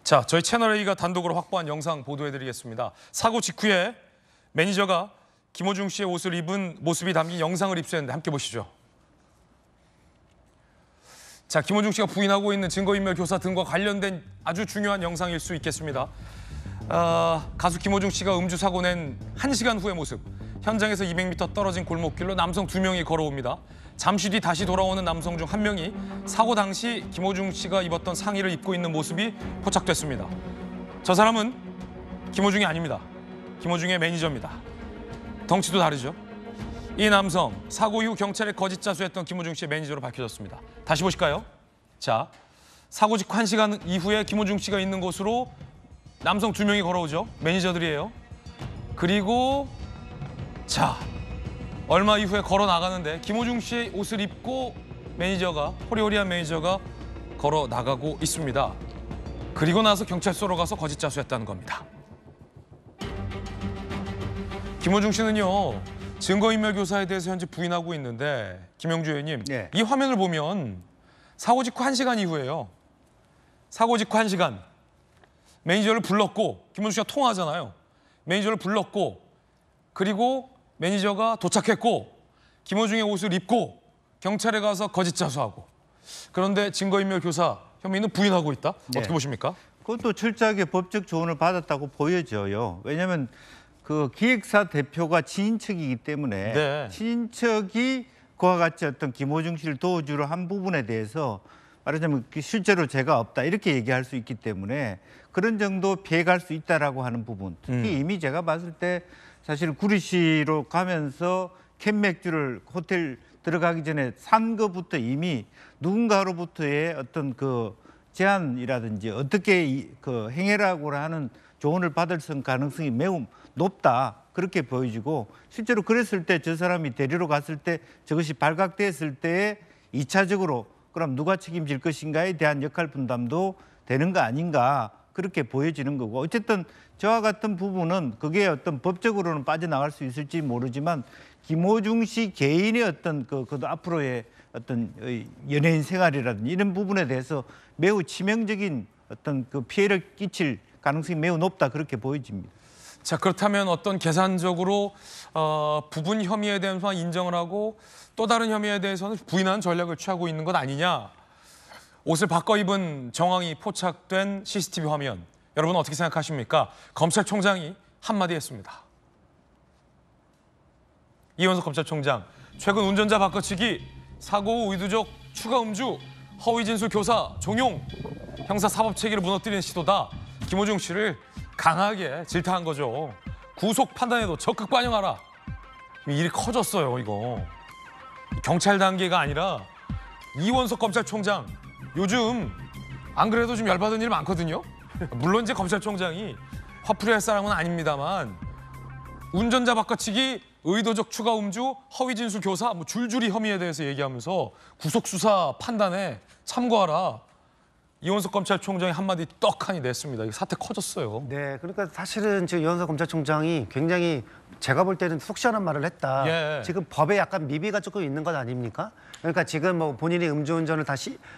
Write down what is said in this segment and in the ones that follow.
자, 저희 채널A가 단독으로 확보한 영상 보도해드리겠습니다. 사고 직후에 매니저가 김호중 씨의 옷을 입은 모습이 담긴 영상을 입수했는데 함께 보시죠. 자, 김호중 씨가 부인하고 있는 증거인멸 교사 등과 관련된 아주 중요한 영상일 수 있겠습니다. 가수 김호중 씨가 음주 사고 낸 1시간 후의 모습. 현장에서 200m 떨어진 골목길로 남성 2명이 걸어옵니다. 잠시 뒤 다시 돌아오는 남성 중 1명이 사고 당시 김호중 씨가 입었던 상의를 입고 있는 모습이 포착됐습니다. 저 사람은 김호중이 아닙니다. 김호중의 매니저입니다. 덩치도 다르죠. 이 남성, 사고 이후 경찰에 거짓 자수했던 김호중 씨의 매니저로 밝혀졌습니다. 다시 보실까요? 자, 사고 직후 1시간 이후에 김호중 씨가 있는 곳으로 남성 2명이 걸어오죠. 매니저들이에요. 그리고 자, 얼마 이후에 걸어 나가는데 김호중 씨의 옷을 입고 매니저가, 호리호리한 매니저가 걸어 나가고 있습니다. 그리고 나서 경찰서로 가서 거짓 자수했다는 겁니다. 김호중 씨는요, 증거인멸 교사에 대해서 현재 부인하고 있는데, 김영주 의원님, 네. 이 화면을 보면 사고 직후 1시간 이후에요. 사고 직후 1시간. 매니저를 불렀고, 김호중 씨가 통화하잖아요. 매니저를 불렀고, 그리고 매니저가 도착했고, 김호중의 옷을 입고 경찰에 가서 거짓 자수하고. 그런데 증거인멸 교사 혐의는 부인하고 있다? 네. 어떻게 보십니까? 그것도 철저하게 법적 조언을 받았다고 보여져요. 왜냐하면 그 기획사 대표가 친인척이기 때문에 네. 친인척이 그와 같이 어떤 김호중 씨를 도와주려 한 부분에 대해서 말하자면 실제로 죄가 없다 이렇게 얘기할 수 있기 때문에 그런 정도 피해갈 수 있다라고 하는 부분. 특히 이미 제가 봤을 때 사실 구리시로 가면서 캔맥주를 호텔 들어가기 전에 산 것부터 이미 누군가로부터의 어떤 그 제안이라든지 어떻게 그 행해라고 하는 조언을 받을 가능성이 매우 높다 그렇게 보여지고 실제로 그랬을 때 저 사람이 데리러 갔을 때 저것이 발각됐을 때에 2차적으로 그럼 누가 책임질 것인가에 대한 역할 분담도 되는 거 아닌가 그렇게 보여지는 거고 어쨌든 저와 같은 부분은 그게 어떤 법적으로는 빠져나갈 수 있을지 모르지만 김호중 씨 개인의 어떤 그도 앞으로의 어떤 연예인 생활이라든지 이런 부분에 대해서 매우 치명적인 어떤 그 피해를 끼칠 가능성이 매우 높다 그렇게 보여집니다. 자, 그렇다면 어떤 계산적으로 부분 혐의에 대해서만 인정을 하고 또 다른 혐의에 대해서는 부인하는 전략을 취하고 있는 것 아니냐. 옷을 바꿔 입은 정황이 포착된 CCTV 화면. 여러분 어떻게 생각하십니까? 검찰총장이 한마디 했습니다. 이원석 검찰총장, 최근 운전자 바꿔치기, 사고 후 의도적 추가 음주, 허위 진술 교사, 종용, 형사 사법 체계를 무너뜨리는 시도다. 김호중 씨를 강하게 질타한 거죠. 구속 판단에도 적극 반영하라. 일이 커졌어요, 이거. 경찰 단계가 아니라 이원석 검찰총장, 요즘 안 그래도 좀 열받은 일 많거든요. 물론 이제 검찰총장이 화풀이할 사람은 아닙니다만 운전자 바꿔치기, 의도적 추가 음주, 허위 진술 교사, 뭐 줄줄이 혐의에 대해서 얘기하면서 구속 수사 판단에 참고하라. 이원석 검찰총장이 한마디 떡하니 냈습니다. 이 사태 커졌어요. 네, 그러니까 사실은 지금 이원석 검찰총장이 굉장히 제가 볼 때는 속 시원한 말을 했다. 예. 지금 법에 약간 미비가 조금 있는 것 아닙니까? 그러니까 지금 뭐 본인이 음주운전을 다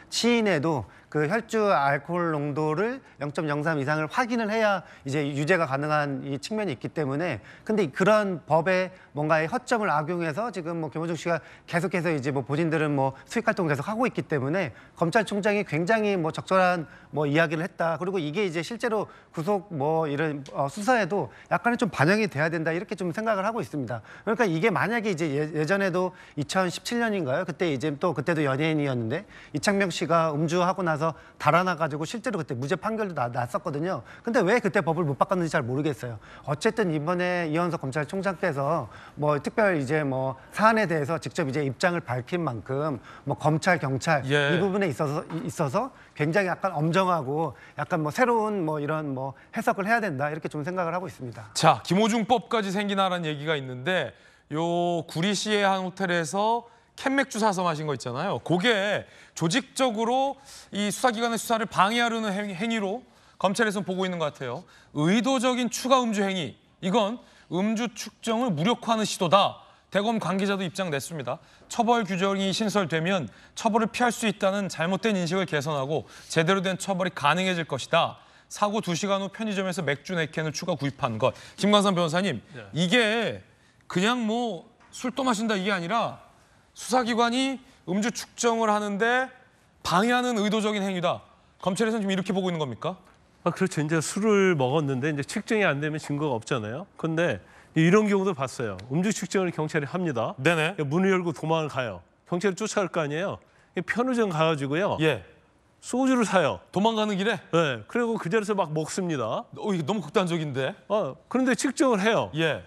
시인해도 그 혈주 알코올 농도를 0.03 이상을 확인을 해야 이제 유죄가 가능한 이 측면이 있기 때문에 근데 그런 법에 뭔가의 허점을 악용해서 지금 뭐 김호중 씨가 계속해서 이제 뭐 본인들은 뭐 수익 활동을 계속 하고 있기 때문에 검찰총장이 굉장히 뭐 적절한 뭐 이야기를 했다. 그리고 이게 이제 실제로 구속 뭐 이런 수사에도 약간은 좀 반영이 돼야 된다 이렇게 좀 생각을 하고 있습니다. 그러니까 이게 만약에 이제 예전에도 2017년인가요? 그때 이제 또 그때도 연예인이었는데 이창명 씨가 음주하고 나서 달아나가지고 실제로 그때 무죄 판결도 났었거든요. 근데 왜 그때 법을 못 바꿨는지 잘 모르겠어요. 어쨌든 이번에 이원석 검찰총장께서 뭐 특별 이제 뭐 사안에 대해서 직접 이제 입장을 밝힌 만큼 뭐 검찰, 경찰 예. 이 부분에 있어서 굉장히 약간 엄정하고 약간 뭐 새로운 뭐 이런 뭐 해석을 해야 된다 이렇게 좀 생각을 하고 있습니다. 자, 김호중법까지 생기나라는 얘기가 있는데 요 구리시의 한 호텔에서 캔맥주 사서 마신 거 있잖아요. 그게 조직적으로 이 수사기관의 수사를 방해하려는 행위로 검찰에서는 보고 있는 것 같아요. 의도적인 추가 음주 행위. 이건 음주 측정을 무력화하는 시도다. 대검 관계자도 입장 냈습니다. 처벌 규정이 신설되면 처벌을 피할 수 있다는 잘못된 인식을 개선하고 제대로 된 처벌이 가능해질 것이다. 사고 2시간 후 편의점에서 맥주 4캔을 추가 구입한 것. 김광삼 변호사님, 이게 그냥 뭐 술 또 마신다 이게 아니라 수사기관이 음주 측정을 하는데 방해하는 의도적인 행위다. 검찰에서는 지금 이렇게 보고 있는 겁니까? 그렇죠. 이제 술을 먹었는데 이제 측정이 안 되면 증거가 없잖아요. 근데 이런 경우도 봤어요. 음주 측정을 경찰이 합니다. 네네. 문을 열고 도망을 가요. 경찰이 쫓아갈 거 아니에요. 편의점 가가지고요. 예. 소주를 사요. 도망가는 길에? 네. 그리고 그 자리에서 막 먹습니다. 이게 너무 극단적인데? 그런데 측정을 해요. 예.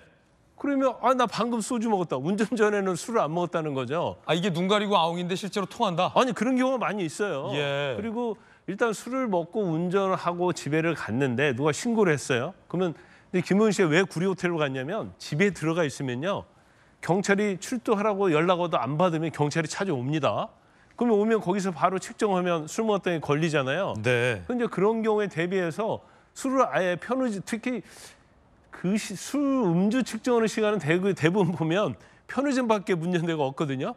그러면 나 방금 소주 먹었다. 운전 전에는 술을 안 먹었다는 거죠. 이게 눈 가리고 아웅인데 실제로 통한다? 아니 그런 경우가 많이 있어요. 예. 그리고 일단 술을 먹고 운전을 하고 집에를 갔는데 누가 신고를 했어요. 그러면 근데 김은희 씨가 왜 구리호텔로 갔냐면 집에 들어가 있으면요. 경찰이 출두하라고 연락 와도 안 받으면 경찰이 찾아옵니다. 그러면 오면 거기서 바로 측정하면 술 먹었다는 게 걸리잖아요. 네. 근데 그런 경우에 대비해서 술을 아예 편의점 특히 술 음주 측정하는 시간은 대부분 보면 편의점밖에 문제는 데가 없거든요.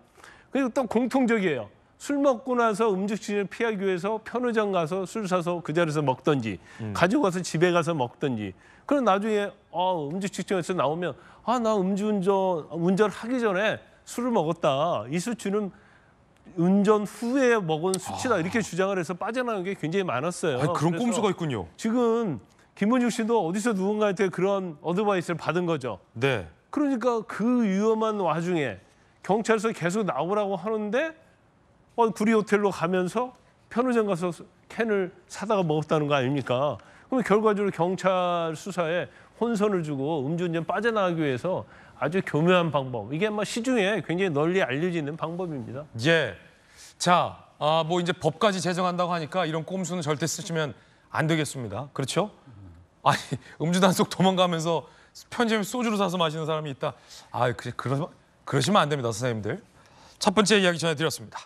그리고 또 공통적이에요. 술 먹고 나서 음주 측정을 피하기 위해서 편의점 가서 술 사서 그 자리에서 먹던지 가지고 가서 집에 가서 먹던지. 그럼 나중에 음주 측정에서 나오면 나 운전을 하기 전에 술을 먹었다. 이 수치는 운전 후에 먹은 수치다. 이렇게 주장을 해서 빠져나가는 게 굉장히 많았어요. 그런 그래서 꼼수가 있군요. 지금 김은중 씨도 어디서 누군가한테 그런 어드바이스를 받은 거죠. 네. 그러니까 그 위험한 와중에 경찰서 계속 나오라고 하는데 구리호텔로 가면서 편의점 가서 캔을 사다가 먹었다는 거 아닙니까? 그럼 결과적으로 경찰 수사에 혼선을 주고 음주운전 빠져나가기 위해서 아주 교묘한 방법. 이게 아마 시중에 굉장히 널리 알려지는 방법입니다. 예. 자, 뭐 이제 법까지 제정한다고 하니까 이런 꼼수는 절대 쓰시면 안 되겠습니다. 그렇죠? 아니, 음주 단속 도망가면서 편의점에 소주를 사서 마시는 사람이 있다. 그러시면 안 됩니다, 선생님들. 첫 번째 이야기 전해드렸습니다.